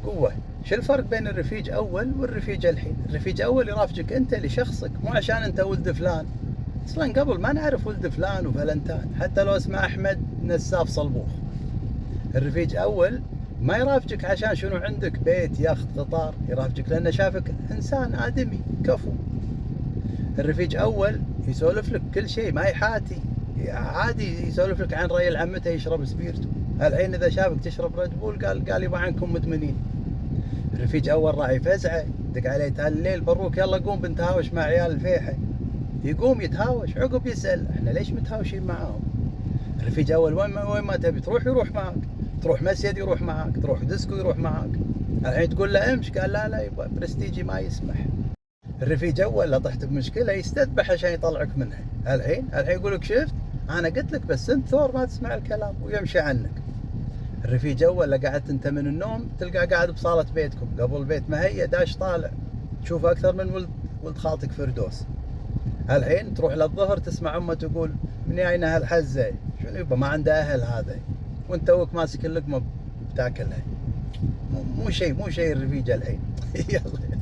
قوة. شو الفرق بين الرفيج أول والرفيج الحين؟ الرفيج أول يرافقك أنت لشخصك، مو عشان أنت ولد فلان. أصلا قبل ما نعرف ولد فلان وفلنتان، حتى لو اسمه أحمد نساف صلبوخ. الرفيج أول ما يرافقك عشان شنو عندك بيت يخت قطار، يرافقك لأنه شافك إنسان آدمي كفو. الرفيج أول يسولف لك كل شيء، ما يحاتي، عادي يسولف لك عن ريل عمته يشرب سبيرتو. الحين إذا شافك تشرب ريد بول قال يبا عنكم مدمنين. الرفيج أول راح يفزعه، دق عليه تال الليل بروك يلا قوم بنتهاوش مع عيال الفيحة. يقوم يتهاوش، عقب يسأل احنا ليش متهاوشين معاهم؟ الرفيج أول وين ما تبي تروح يروح معك، تروح مسجد يروح معك، تروح ديسكو يروح معك. الحين تقول له امش، قال لا يبا برستيجي ما يسمح. الرفيج أول لو طحت بمشكلة يستذبح عشان يطلعك منها. الحين يقول لك شفت انا قلت لك بس انت ثور ما تسمع الكلام ويمشي عنك. الرفيج أول لو قعدت انت من النوم تلقى قاعد بصالة بيتكم قبل البيت ما هي داش طالع، تشوف اكثر من ولد خالتك فردوس. الحين تروح للظهر تسمع امه تقول من اين هالحزه، شنو يبا ما عنده اهل هذا، وانت توك ماسك اللقمه بتاكلها. مو شيء الرفيج الحين. يلا.